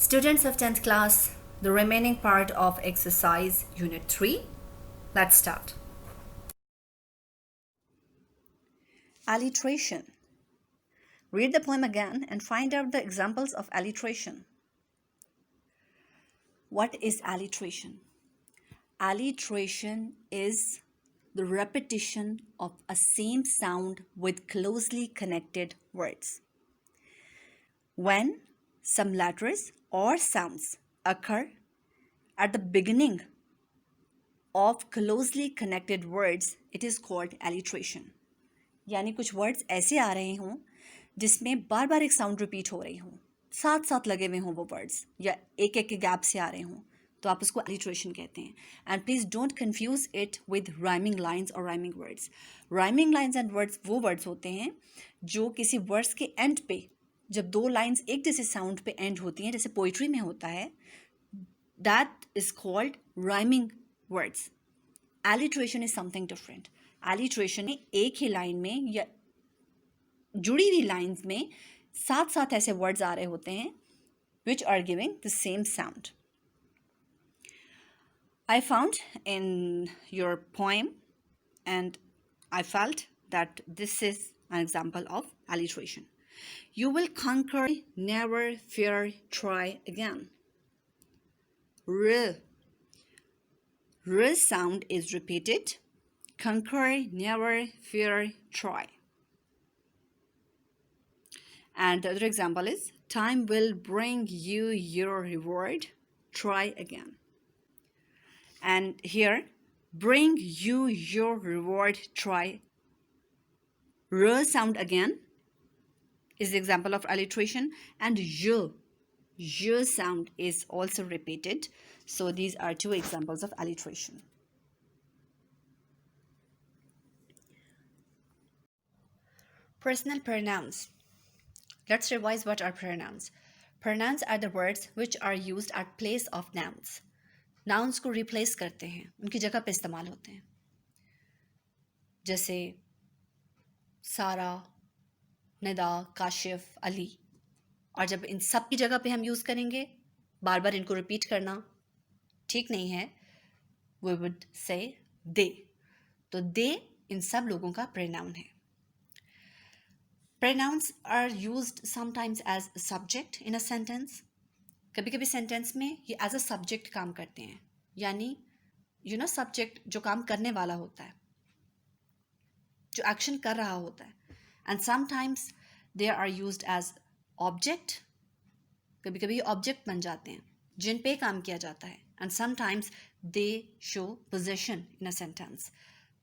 Students of 10th class, the remaining part of exercise unit 3. Let's start. Alliteration. Read the poem again and find out the examples of alliteration. What is alliteration? Alliteration is the repetition of a same sound with closely connected words. When some letters or sounds occur at the beginning of closely connected words, it is called alliteration. यानी कुछ words ऐसे आ रहे हों जिसमें बार बार एक sound repeat हो रही हो, साथ साथ लगे हुए हों वो वर्ड्स, या एक एक के गैप से आ रहे हों, तो आप उसको alliteration कहते हैं. And please don't confuse it with rhyming lines और rhyming words. Rhyming lines and words वो वर्ड्स होते हैं जो किसी वर्ड्स के एंड पे, जब दो लाइन्स एक जैसे साउंड पे एंड होती हैं, जैसे पोइट्री में होता है, that is called rhyming words. alliteration is something different. alliteration में एक ही लाइन में या जुड़ी हुई लाइन्स में साथ साथ ऐसे वर्ड्स आ रहे होते हैं which are giving the same sound. I found in your poem and I felt that this is an example of alliteration. You will conquer, never fear, try again. R sound is repeated. Conquer, never fear, try. And the other example is time will bring you your reward. Try again. And here, bring you your reward. Try. R sound again is the example of alliteration, and y sound is also repeated. So these are two examples of alliteration. Personal pronouns. Let's revise what are pronouns. Pronouns are the words which are used at place of nouns. Nouns को replace करते हैं, उनकी जगह पे इस्तेमाल होते हैं. जैसे सारा, निदा, काशिफ, अली. और जब इन सब की जगह पे हम यूज़ करेंगे, बार बार इनको रिपीट करना ठीक नहीं है, we would say they. तो they इन सब लोगों का pronoun है. Pronouns are used sometimes as a subject in a sentence. कभी कभी सेंटेंस में ये एज अ सब्जेक्ट काम करते हैं, यानी सब्जेक्ट जो काम करने वाला होता है, जो एक्शन कर रहा होता है. And sometimes they are used as object. कभी कभी ऑब्जेक्ट बन जाते हैं जिन पे काम किया जाता है. And sometimes they show possession in a sentence.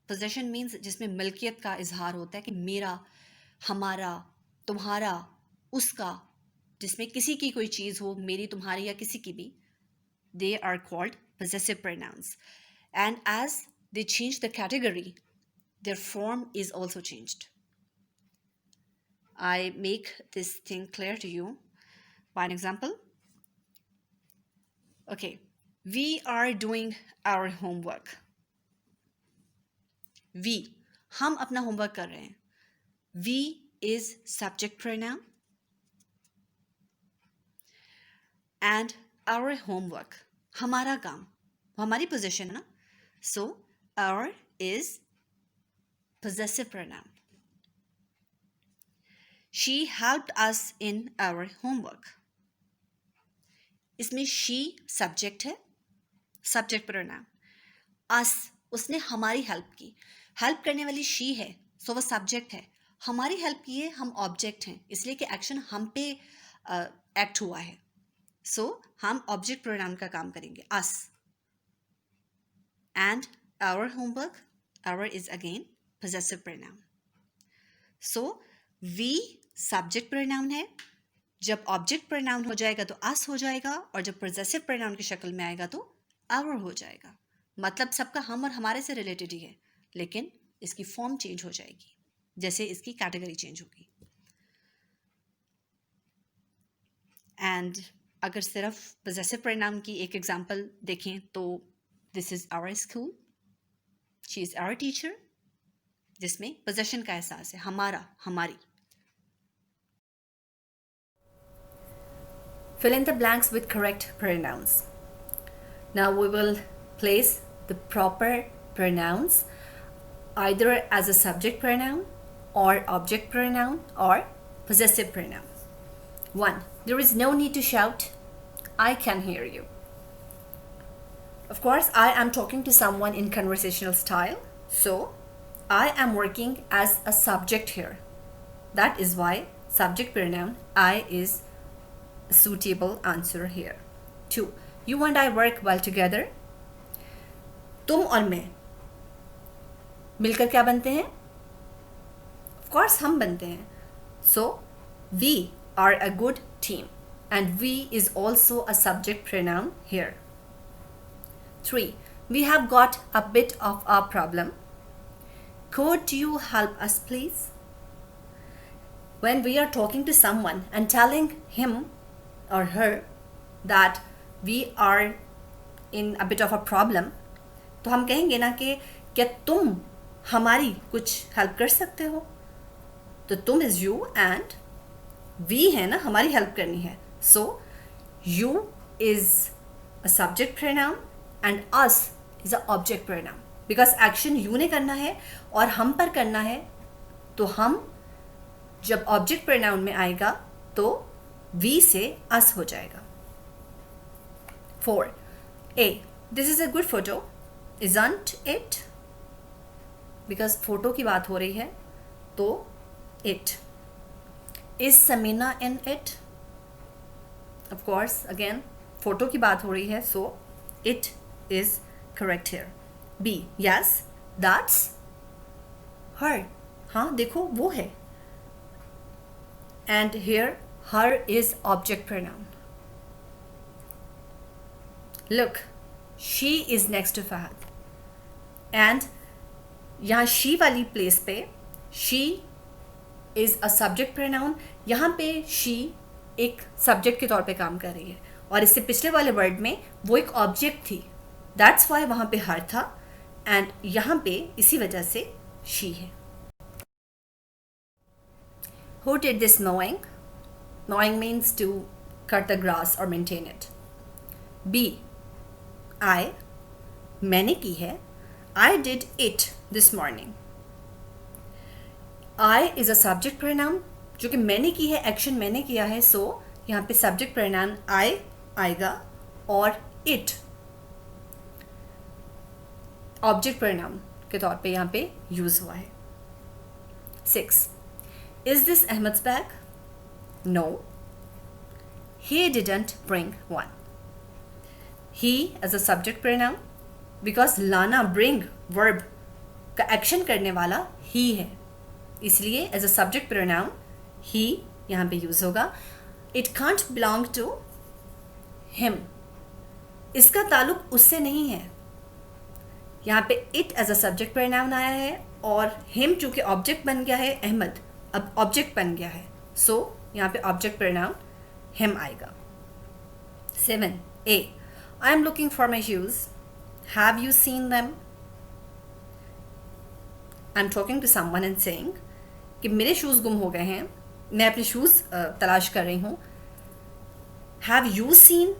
Possession means जिसमें मिल्कियत का इजहार होता है कि मेरा, हमारा, तुम्हारा, उसका, जिसमें किसी की कोई चीज़ हो, मेरी, तुम्हारी या किसी की भी. They are called possessive pronouns. And as they change the category, their form is also changed. I make this thing clear to you by an example. Okay, we are doing our homework. We, हम अपना homework कर रहे हैं. We is subject pronoun. And our homework, हमारा काम, हमारी position है ना. So our is possessive pronoun. She helped us in our homework. इसमें she subject है, subject pronoun. us, उसने हमारी हेल्प की. हेल्प करने वाली she है, so वो subject है. हमारी हेल्प की है, हम ऑब्जेक्ट हैं, इसलिए कि एक्शन हम पे एक्ट हुआ है. सो हम ऑब्जेक्ट प्रोनाउन का काम करेंगे, us. And our homework, our is again possessive pronoun. So we subject pronoun है. जब ऑब्जेक्ट प्रोनाउन हो जाएगा तो us हो जाएगा, और जब पोजेसिव प्रोनाउन की शक्ल में आएगा तो our हो जाएगा. मतलब सबका हम और हमारे से रिलेटेड ही है, लेकिन इसकी फॉर्म चेंज हो जाएगी जैसे इसकी कैटेगरी चेंज होगी. एंड अगर सिर्फ पोजेसिव प्रोनाउन की एक एग्जांपल देखें तो this is our school, she is our teacher, जिसमें पोजेशन का एहसास है, हमारा, हमारी. Fill in the blanks with correct pronouns. Now we will place the proper pronouns either as a subject pronoun or object pronoun or possessive pronoun. 1. There is no need to shout. I can hear you. Of course, I am talking to someone in conversational style, so I am working as a subject here. That is why subject pronoun I is a suitable answer here. 2. You and I work well together. तुम और मैं मिलकर क्या बनते हैं? Of course, हम बनते हैं. So, we are a good team, and we is also a subject pronoun here. 3. We have got a bit of a problem. Could you help us, please? When we are talking to someone and telling him or her that we are in a bit of a problem, तो हम कहेंगे ना कि क्या तुम हमारी कुछ help कर सकते हो? तो तुम इज यू एंड वी है ना, हमारी हेल्प करनी है. So you is a subject pronoun and us is a object pronoun. Because action you ने करना है और हम पर करना है, तो हम जब ऑब्जेक्ट प्रोनाउन में आएगा तो वी से अस हो जाएगा. 4. A. This is a good photo. Isn't it? Because photo की बात हो रही है तो it. Is Samina in it? Of course, again, photo की बात हो रही है, so it is correct here. B. Yes, that's her. हाँ देखो वो है. And here her is object pronoun. Look, she is next to Fahad. And यहाँ she वाली प्लेस पे she is a subject pronoun. यहाँ पे she एक सब्जेक्ट के तौर पे काम कर रही है, और इससे पिछले वाले वर्ड में वो एक ऑब्जेक्ट थी. दैट्स वाई वहाँ पे हर था, एंड यहाँ पे इसी वजह से she है. Who did this mowing? Mowing means to cut the grass or maintain it. B. I. मैंने की है. I did it this morning. I is a subject pronoun, जो कि मैंने की है, एक्शन मैंने किया है, सो यहाँ पे subject pronoun I आएगा और it object pronoun के तौर पे यहाँ पे यूज हुआ है. 6. Is this Ahmed's bag? No. He didn't bring one. He as a subject pronoun, because लाना ब्रिंग वर्ब का एक्शन करने वाला ही है, इसलिए एज अ सब्जेक्ट प्रोनाउन ही यहाँ पे यूज होगा. It can't belong to him. इसका ताल्लुक उससे नहीं है. यहाँ पे it as a subject pronoun आया है और हिम चूंकि ऑब्जेक्ट बन गया है, अहमद अब ऑब्जेक्ट बन गया है, सो यहाँ पे ऑब्जेक्ट प्रोनाउन हिम आएगा. 7. A. I am looking for my shoes. Have you seen them? I'm talking to someone and saying कि मेरे शूज़ गुम हो गए हैं, मैं अपने शूज़ तलाश कर रही हूँ. Have you seen?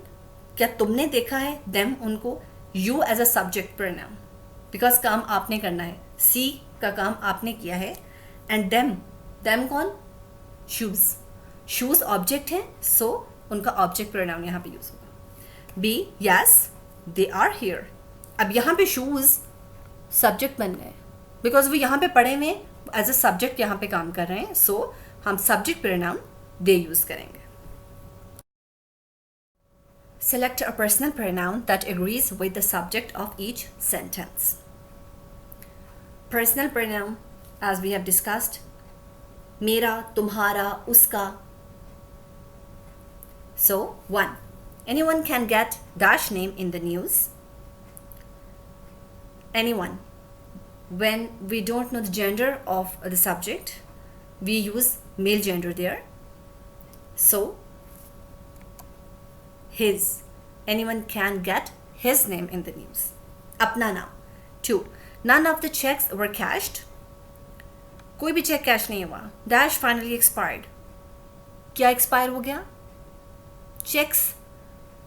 क्या तुमने देखा है them उनको? You as a subject pronoun, because काम आपने करना है, see का काम आपने किया है, and them कौन? शूज़. शूज़ ऑब्जेक्ट है, so उनका ऑब्जेक्ट प्रोनाउन यहाँ पे यूज़ होगा. B. Yes, they are here. अब यहाँ पे शूज़ सब्जेक्ट बन गए बिकॉज वो यहाँ पे पढ़े हुए एज अ सब्जेक्ट यहाँ पे काम कर रहे हैं, सो हम सब्जेक्ट प्रोनाउन दे यूज करेंगे. Select a personal pronoun that agrees with the subject of each sentence. Personal pronoun, as we have discussed, मेरा, तुम्हारा, उसका. So 1. Anyone can get dash name in the news. Anyone. When we don't know the gender of the subject, we use male gender there. So, his. Anyone can get his name in the news. अपना नाम. 2. None of the checks were cashed. कोई भी cheque cash नहीं हुआ. Dash finally expired. क्या expire हो गया? checks,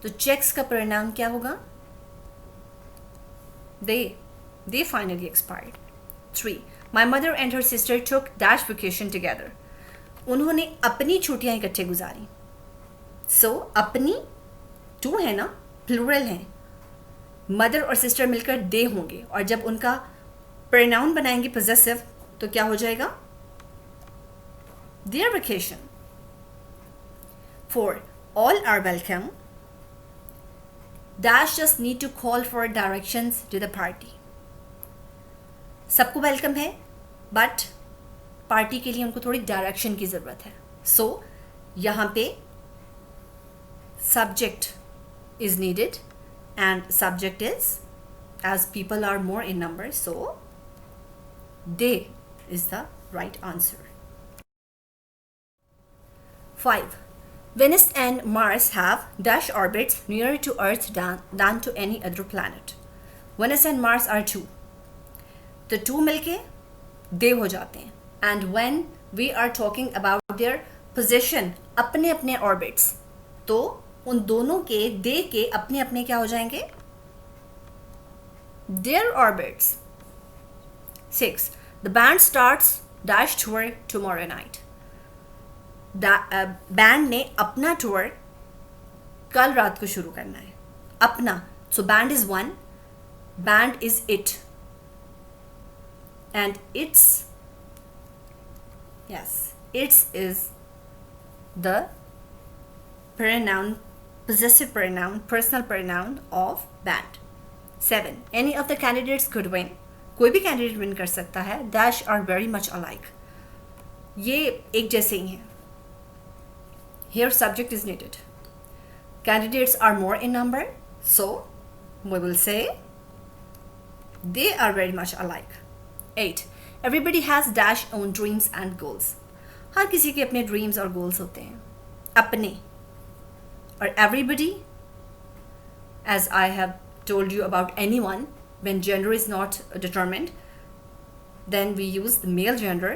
तो checks का pronoun क्या होगा? They finally expired. 3. My mother and her sister took dash vacation together. उन्होंने अपनी छुट्टियां इकट्ठे गुजारी. So अपनी टू है ना, प्लूरल है. मदर और सिस्टर मिलकर दे होंगे और जब उनका pronoun बनाएंगे possessive तो क्या हो जाएगा? Their vacation. 4. All are welcome. Dash just need to call for directions to the party. सबको वेलकम है बट पार्टी के लिए उनको थोड़ी डायरेक्शन की ज़रूरत है. सो यहाँ पे subject is needed and subject is as people are more in number, so they is the right answer. 5. Venus and Mars have dash orbits nearer to Earth than to any other planet. Venus and Mars are two. तो two मिलके they हो जाते हैं. And when we are talking about their position, अपने अपने orbits, तो उन दोनों के दे के अपने अपने क्या हो जाएंगे? There orbits. 6. The band starts dash tour tomorrow night. Band ने अपना टूर कल रात को शुरू करना है. अपना, so band is one, band is it, and its is the pronoun, possessive pronoun, personal pronoun of band. 7. Any of the candidates could win. कोई भी कैंडिडेट विन कर सकता है. dash are very much alike. ये एक जैसे ही हैं. Here subject is needed. Candidates are more in number, so we will say they are very much alike. 8. Everybody has dash own dreams and goals. हर किसी के अपने ड्रीम्स और goals होते हैं. अपने और everybody, as I have told you about anyone, when gender is not determined, then we use the male gender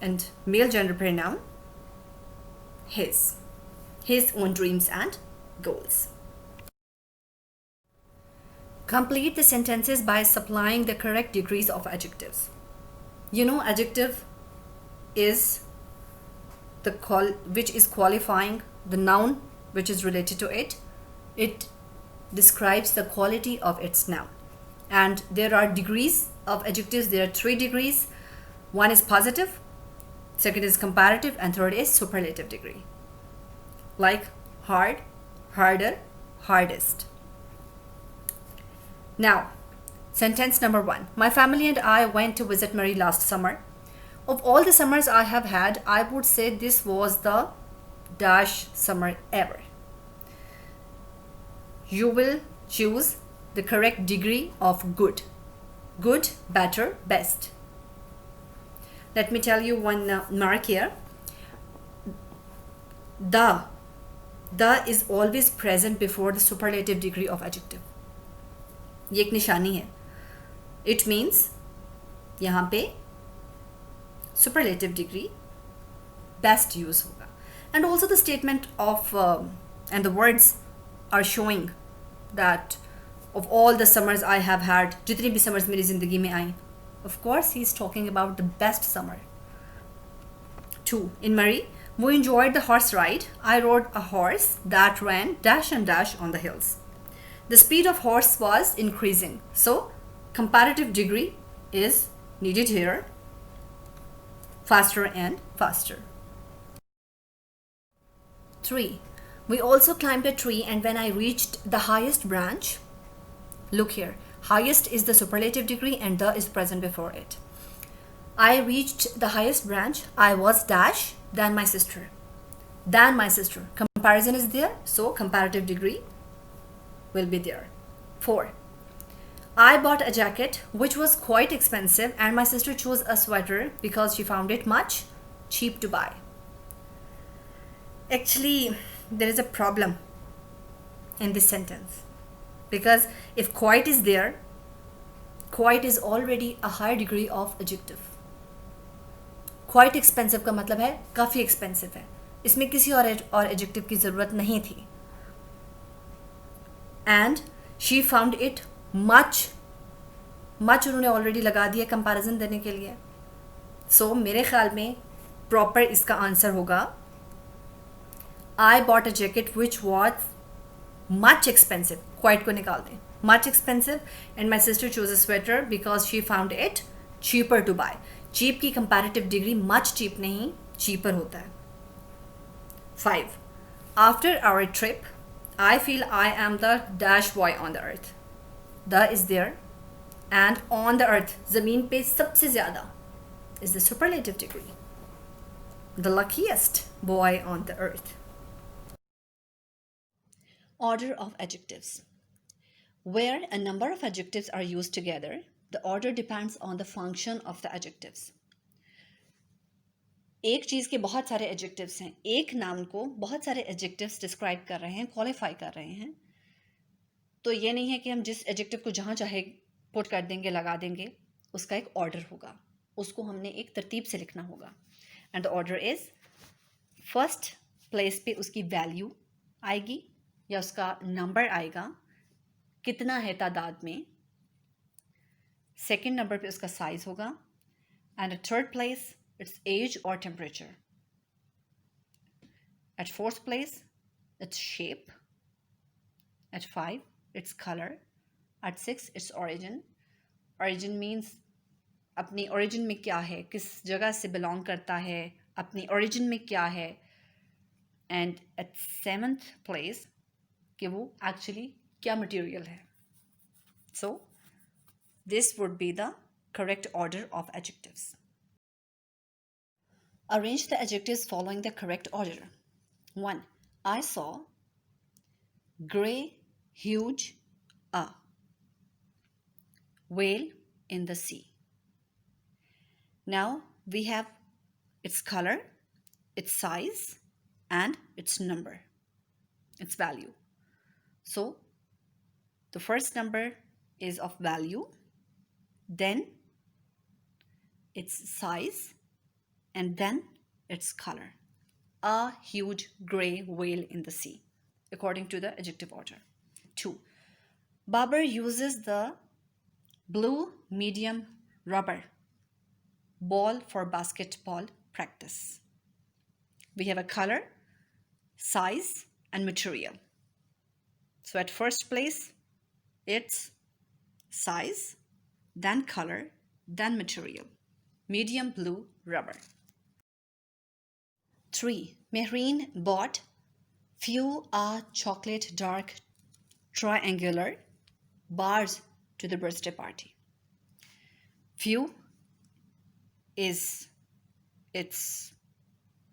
and male gender pronoun his own dreams and goals. Complete the sentences by supplying the correct degrees of adjectives. You know, adjective is which is qualifying the noun which is related to it. It describes the quality of its noun. And there are degrees of adjectives. There are 3 degrees. One is positive, second is comparative, and third is superlative degree. Like hard, harder, hardest. Now, sentence number 1. My family and I went to visit Mary last summer. Of all the summers I have had, I would say this was the dash summer ever. You will choose the correct degree of good. Good, better, best. Let me tell you one mark here. The is always present before the superlative degree of adjective. ये एक निशानी है. It means यहाँ पे superlative degree best use होगा. And also the statement of and the words are showing that of all the summers I have had, जितनी भी summers मेरी ज़िंदगी में आई, of course he is talking about the best summer. 2. In Murray, we enjoyed the horse ride. I rode a horse that ran dash and dash on the hills. The speed of horse was increasing, so comparative degree is needed here. Faster and faster. 3. We also climbed a tree, and when I reached the highest branch, look here, highest is the superlative degree and the is present before it. I reached the highest branch. I was dash than my sister. Than my sister. Comparison is there, so comparative degree will be there. 4. I bought a jacket which was quite expensive, and my sister chose a sweater because she found it much cheap to buy. Actually, there is a problem in this sentence, because if quite is there, quite is already a higher degree of adjective. Quite expensive का मतलब है काफ़ी expensive है. इसमें किसी और adjective की ज़रूरत नहीं थी. And she found it much, much उन्होंने ऑलरेडी लगा दिया कंपैरिजन देने के लिए. सो मेरे ख्याल में प्रॉपर इसका आंसर होगा I bought a jacket which was much expensive. Quite को निकाल दें, much expensive, and my sister choose a sweater because she found it cheaper to buy. Cheap की कंपैरेटिव डिग्री मच चीप नहीं, cheaper होता है. 5. After our trip, I feel I am the dash boy on the earth. The is there, and on the earth, ज़मीन पे सबसे ज़्यादा is the superlative degree. The luckiest boy on the earth. Order of adjectives. Where a number of adjectives are used together, the order depends on the function of the adjectives. एक चीज़ के बहुत सारे adjectives हैं, एक noun को बहुत सारे adjectives describe कर रहे हैं, क्वालिफाई कर रहे हैं. तो ये नहीं है कि हम जिस एडजेक्टिव को जहाँ चाहे पुट कर देंगे, लगा देंगे. उसका एक ऑर्डर होगा, उसको हमने एक तरतीब से लिखना होगा. And the order is, first place पे उसकी वैल्यू आएगी या उसका नंबर आएगा, कितना है तादाद में. सेकेंड नंबर पे उसका साइज होगा. And third place its age or temperature. At fourth place, its shape. At 5, its color. At 6, its origin. Origin means अपनी origin में क्या है, किस जगह से belong करता है, अपनी origin में क्या है. And at 7th place, कि वो actually क्या material है. So, this would be the correct order of adjectives. Arrange the adjectives following the correct order. 1. I saw gray, huge, a whale in the sea. Now we have its color, its size, and its number, its value. So the first number is of value, then its size, and then its color. A huge gray whale in the sea, according to the adjective order. 2. Babar uses the blue medium rubber ball for basketball practice. We have a color, size, and material. So at first place, it's size, then color, then material. Medium blue rubber. 3. Mehreen bought few chocolate dark triangular bars to the birthday party. Few is its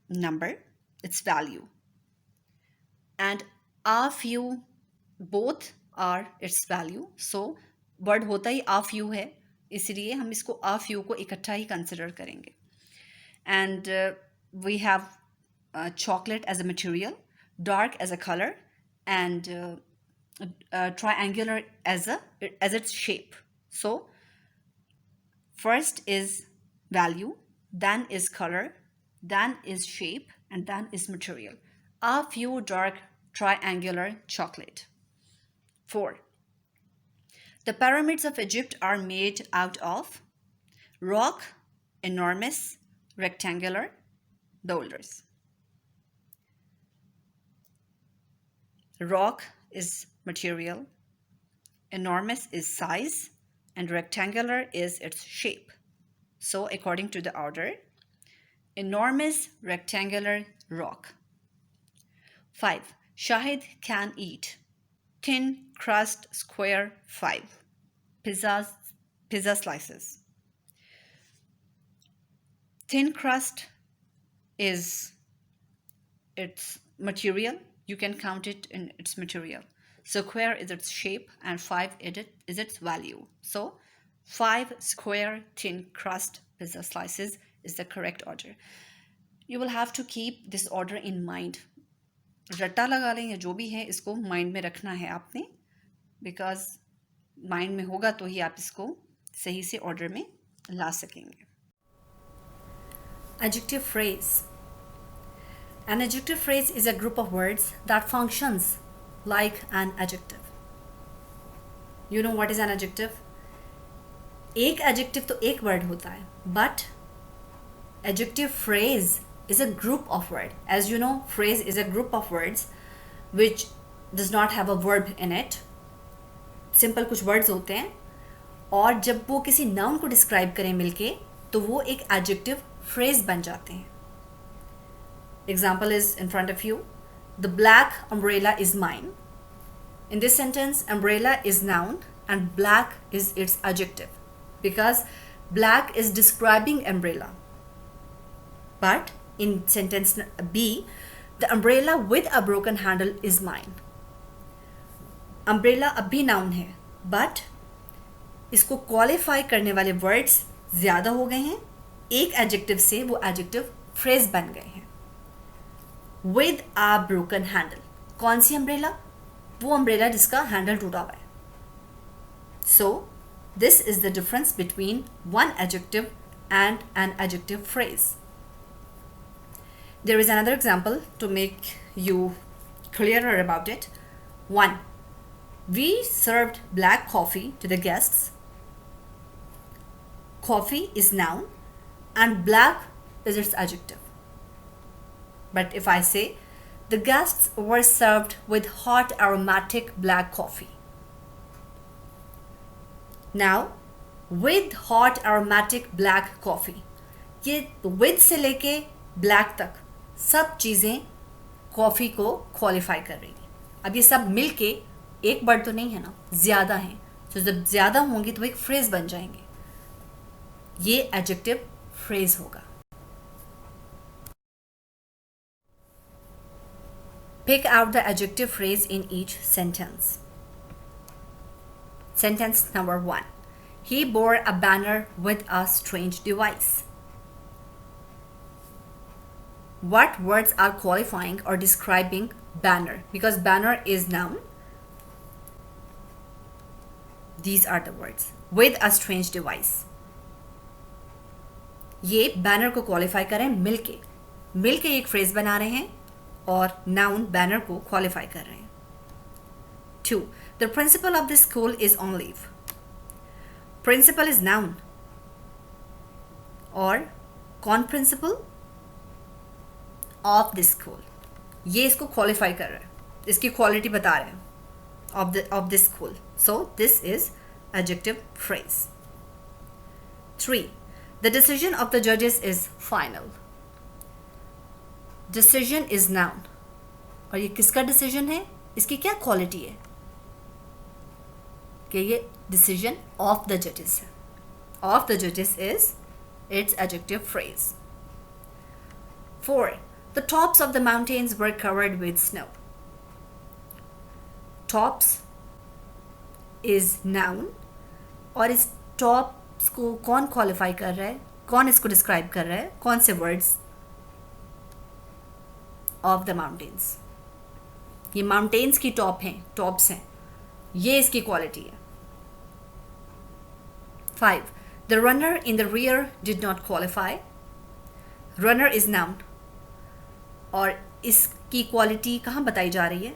number, its value. And a few, both are its value. So word होता ही a few है, इसलिए हम इसको a few को इकट्ठा ही consider करेंगे. And we have chocolate as a material, dark as a color, and triangular as its shape. So first is value, then is color, then is shape, and then is material. A few dark triangular chocolate. 4. The pyramids of Egypt are made out of rock, enormous, rectangular boulders. Rock is material, enormous is size, and rectangular is its shape. So according to the order, enormous rectangular rock. 5. Shahid can eat thin crust square 5 pizza slices. Thin crust is its material. You can count it in its material. Square is its shape, and 5 is its value. So 5 square thin crust pizza slices is the correct order. You will have to keep this order in mind. रट्टा लगा लें या जो भी है, इसको mind में रखना है आपने, बिकॉज माइंड में होगा तो ही आप इसको सही से ऑर्डर में ला सकेंगे. Adjective phrase. An adjective phrase is a group of words that functions like an adjective. You know what is an adjective? एक adjective तो एक word होता है, but adjective phrase is a group of words. As you know, phrase is a group of words which does not have a verb in it. Simple कुछ words होते हैं, और जब वो किसी noun को describe करें मिलके तो वो एक adjective phrase बन जाते हैं. Example is in front of you. The black umbrella is mine. In this sentence, umbrella is noun and black is its adjective, because black is describing umbrella. But in sentence B, the umbrella with a broken handle is mine. Umbrella अब भी noun है, but इसको qualify करने वाले words ज़्यादा हो गए हैं. एक adjective से वो adjective phrase बन गए हैं. With a broken handle. कौन सी umbrella? वो umbrella जिसका handle टूटा हुआ है. So, this is the difference between one adjective and an adjective phrase. There is another example to make you clearer about it. 1. We served black coffee to the guests. Coffee is noun and black is its adjective. But if I say, the guests were served with hot aromatic black coffee. Now, with hot aromatic black coffee. ये with से लेके black तक सब चीज़ें coffee को qualify कर रही हैं. अब ये सब मिलके एक वर्ड तो नहीं है ना, ज़्यादा हैं. तो जब ज़्यादा होंगी तो एक फ्रेज़ बन जाएंगे. ये एडजेक्टिव फ्रेज़ होगा. Pick out the adjective phrase in each sentence. Sentence number 1. He bore a banner with a strange device. What words are qualifying or describing banner? Because banner is noun. These are the words. With a strange device. ये banner को qualify करें मिलके एक phrase बना रहे हैं और noun banner को qualify कर रहे हैं. 2. The principal of this school is on leave. Principal is noun. और कौन principal? Of this school. ये इसको qualify कर रहा है, इसकी quality बता रहे हैं of this school. So this is adjective phrase. 3. The decision of the judges is final. Decision is noun. और ये किसका decision है? इसकी क्या quality है? कि ये decision of the judges है. Of the judges is its adjective phrase. 4. The tops of the mountains were covered with snow. Tops is noun और इस tops को कौन qualify कर रहा है, कौन इसको describe कर रहा है, कौन से words? Of the mountains. ये mountains की top हैं, tops हैं, ये इसकी quality है. 5. The runner in the rear did not qualify. Runner is noun और इसकी क्वालिटी कहाँ बताई जा रही है?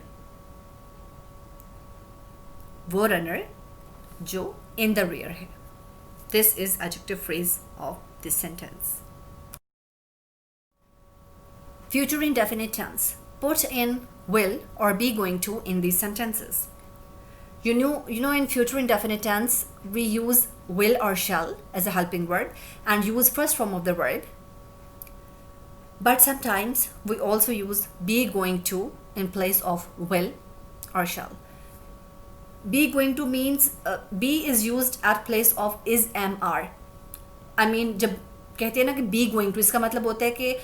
वो रनर जो in the rear है. This is adjective phrase of this sentence. Future indefinite tense. Put in will or be going to in these sentences. You know in future indefinite tense we use will or shall as a helping word and use first form of the verb. But sometimes we also use be going to in place of will or shall. Be going to means be is used at place of is, am, are. I mean जब कहते हैं ना कि be going to, इसका मतलब होता है कि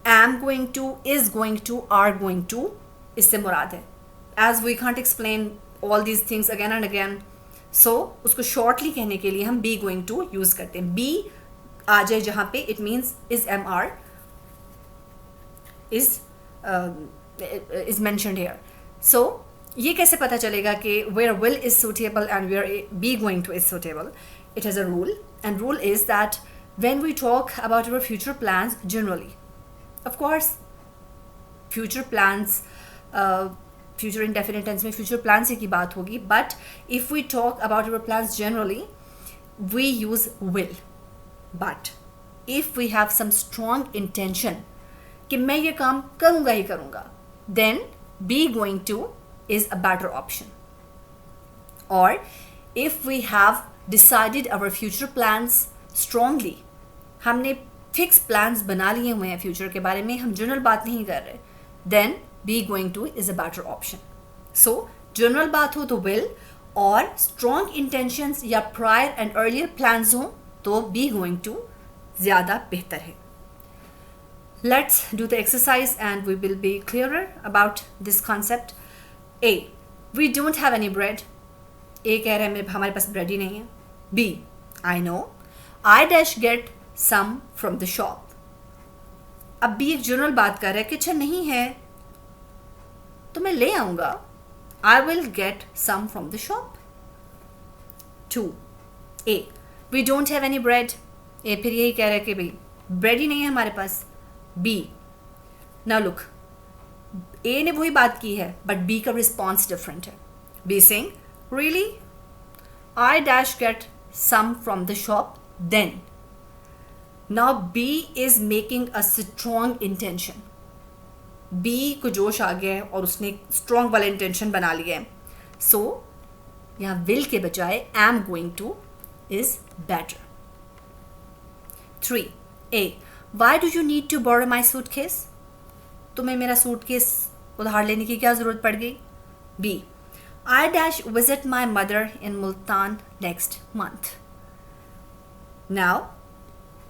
am going to, is going to, are going to, इससे मुराद है. As we can't explain all these things again and again, so उसको shortly कहने के लिए हम be going to use करते हैं. be आ जाए जहाँ पे it means is, am, are is mentioned here. So ये कैसे पता चलेगा कि where will is suitable and where be going to is suitable? It has a rule, and rule is that when we talk about our future plans generally, of course future plans future indefinite tense में future plans की बात होगी, but if we talk about our plans generally we use will. But if we have some strong intention कि मैं ये काम करूंगा ही करूंगा, then be going to is a better option. और if we have decided our future plans strongly, हमने fix plans बना लिए हुए हैं फ्यूचर के बारे में, हम जनरल बात नहीं कर रहे, then be going to is a better option. So general बात हो तो विल, और स्ट्रॉन्ग इंटेंशंस या प्रायर एंड अर्लियर प्लान्स हो तो बी गोइंग टू ज़्यादा बेहतर है. Let's do the exercise and we will be clearer about this concept. A. We don't have any bread. A कह रहा है हमारे पास ब्रेड ही नहीं है. B. I know. I dash get some from the shop. अब B एक general बात कर रहा है कि अच्छा नहीं है तो मैं ले आऊंगा. I will get some from the shop. 2. A. We don't have any bread. A फिर यही कह रहा है कि भाई ब्रेड ही नहीं है हमारे पास. B. Now look, A ने वही बात की है बट B का रिस्पॉन्स डिफरेंट है. B saying, really? I dash get some from the shop then. Now B is making a strong intention. B को जोश आ गया है और उसने स्ट्रॉन्ग वाला इंटेंशन बना लिया है. सो यहाँ will के बजाय am going to is better. 3. A. Why do you need to borrow my suitcase? तुम्हें मेरा सूटकेस उधार लेने की क्या ज़रूरत पड़ गई? B. I dash visit my mother in Multan next month. Now,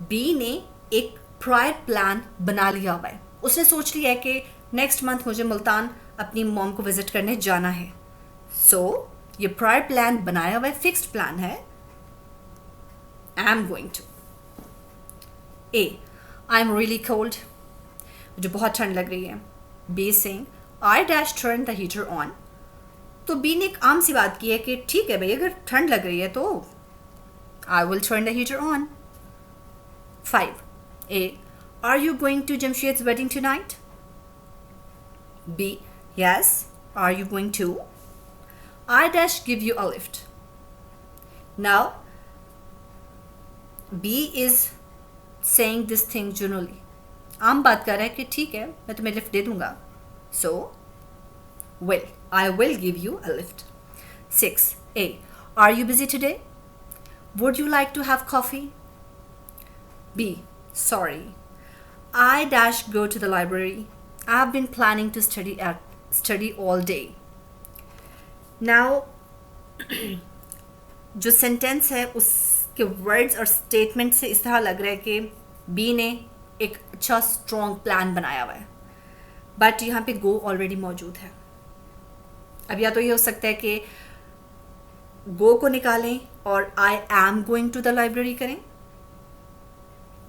B ने एक प्रायर प्लान बना लिया हुआ है. उसने सोच लिया है कि नेक्स्ट मंथ मुझे मुल्तान अपनी मॉम को विजिट करने जाना है. सो ये प्रायर प्लान बनाया हुआ है, फिक्स्ड प्लान है. I am going to. A. I'm really cold. मुझे बहुत ठंड लग रही है. B saying, I dash turn the heater on. तो B ने एक आम सी बात की है कि ठीक है भाई अगर ठंड लग रही है तो I will turn the heater on. 5. A. Are you going to Jamshed's wedding tonight? B. Yes. Are you going to? I dash give you a lift. Now, B is saying this thing generally. आम बात कर रहा है कि ठीक है मैं तुम्हें लिफ्ट दे दूंगा. So, will. I will give you a lift. 6. A. Are you busy today? Would you like to have coffee? B. Sorry. I dash go to the library. I've been planning to study all day. Now, जो sentence है उसके words और statement से इस तरह लग रहा है कि बी ने एक अच्छा स्ट्रॉन्ग प्लान बनाया हुआ है, बट यहाँ पे गो ऑलरेडी मौजूद है. अब या तो ये हो सकता है कि गो को निकालें और I am going to the library करें,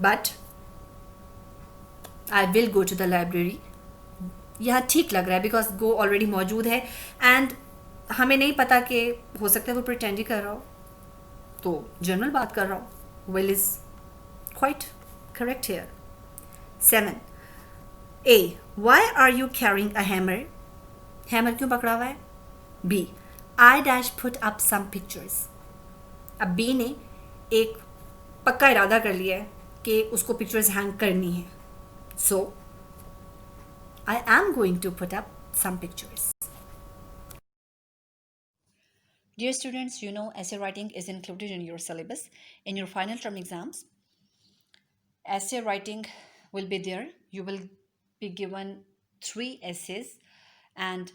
but I will go to the library यहाँ ठीक लग रहा है बिकॉज गो ऑलरेडी मौजूद है. एंड हमें नहीं पता कि हो सकता है वो प्रिटेंड ही कर रहा हो, तो जनरल बात कर रहा हूँ. Will is quite correct here. 7. A. Why are you carrying a hammer? Hammer क्यों पकड़ा हुआ है? B. I dash put up some pictures. अब B ने एक पक्का इरादा कर लिया है कि उसको पिक्चर्स हैंग करनी है. So, I am going to put up some pictures. Dear students, you know essay writing is included in your syllabus. In your final term exams, essay writing will be there. You will be given 3 essays and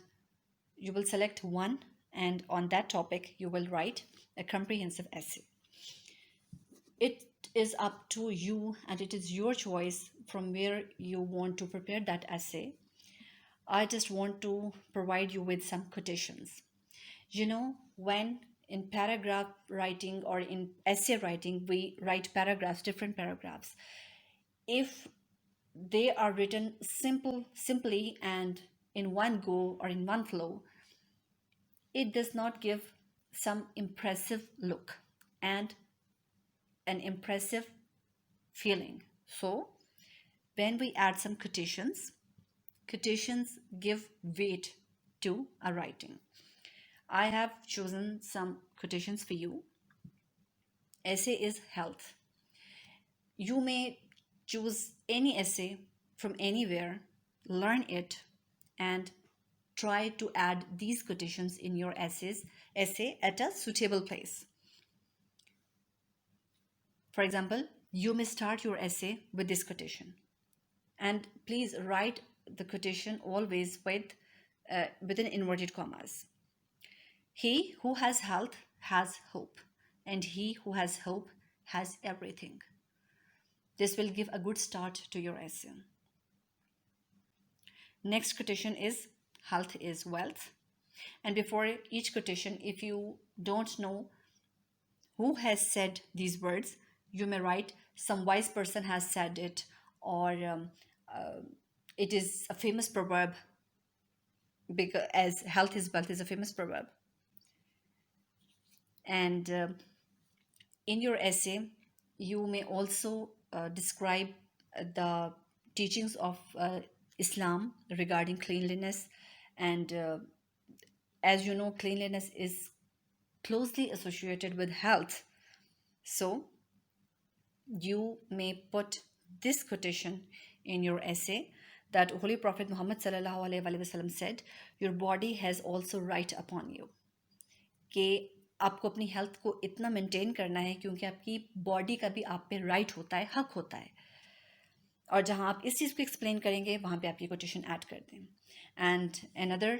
you will select one, and on that topic you will write a comprehensive essay. It is up to you and it is your choice from where you want to prepare that essay. I just want to provide you with some quotations. You know, when in paragraph writing or in essay writing, we write paragraphs, different paragraphs. If they are written simply and in one go or in one flow, it does not give some impressive look and an impressive feeling. So when we add some quotations give weight to a writing. I have chosen some quotations for you. Essay is health. You may choose any essay from anywhere, learn it, and try to add these quotations in your essay at a suitable place. For example, you may start your essay with this quotation. And please write the quotation always within inverted commas. He who has health has hope, and he who has hope has everything. This will give a good start to your essay. Next quotation is health is wealth. And before each quotation, if you don't know who has said these words, you may write some wise person has said it, or it is a famous proverb, because as health is wealth is a famous proverb. And in your essay, you may also describe the teachings of Islam regarding cleanliness. And as you know, cleanliness is closely associated with health. So you may put this quotation in your essay that Holy Prophet Muhammad sallallahu alaihi wasallam said, your body has also right upon you. कि आपको अपनी health को इतना maintain करना है क्योंकि आपकी body का भी आप पे राइट होता है, हक होता है. और जहाँ आप इस चीज़ को एक्सप्लेन करेंगे वहाँ पे आप ये कोटेशन ऐड कर दें. And another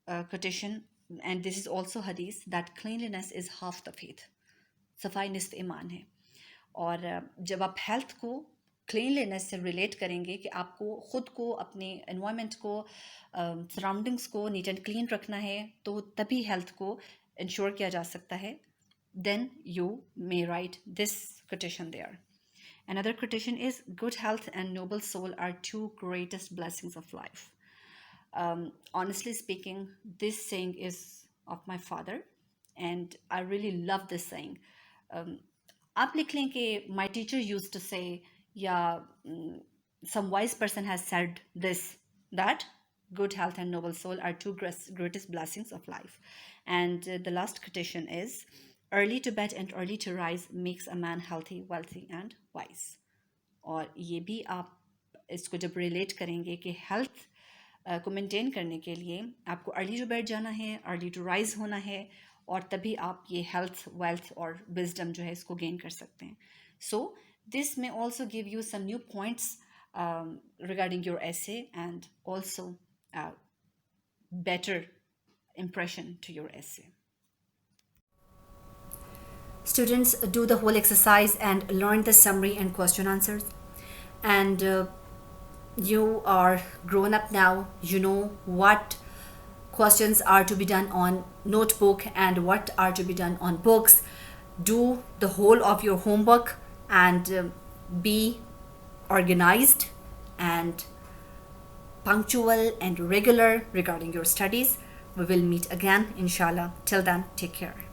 quotation, and this is also हदीस, that cleanliness is half the faith. सफाई निस्फ ईमान है. और जब आप हेल्थ को क्लीनलीनेस से रिलेट करेंगे कि आपको ख़ुद को, अपने एनवायरनमेंट को, सराउंडिंग्स को नीट एंड क्लीन रखना है, तो तभी हेल्थ को इंश्योर किया जा सकता है. Then you may write this quotation there. Another quotation is, good health and noble soul are two greatest blessings of life. Honestly speaking, this saying is of my father, and I really love this saying. आप लिख लें कि my teacher used to say, या some wise person has said this, that good health and noble soul are two greatest blessings of life. And the last quotation is, early to bed and early to rise makes a man healthy, wealthy and wise. और ये भी आप इसको जब relate करेंगे कि health को maintain करने के लिए आपको अर्ली टू बेड जाना है, अर्ली टू राइज होना है, और तभी आप ये हेल्थ, वेल्थ और विजडम जो है इसको गेन कर सकते हैं. So this may also give you some new points regarding your essay, and also better impression to your essay. Students, do the whole exercise and learn the summary and question answers. And you are grown up now. You know what questions are to be done on notebook and what are to be done on books. Do the whole of your homework and be organized and punctual and regular regarding your studies. We will meet again, inshallah. Till then, take care.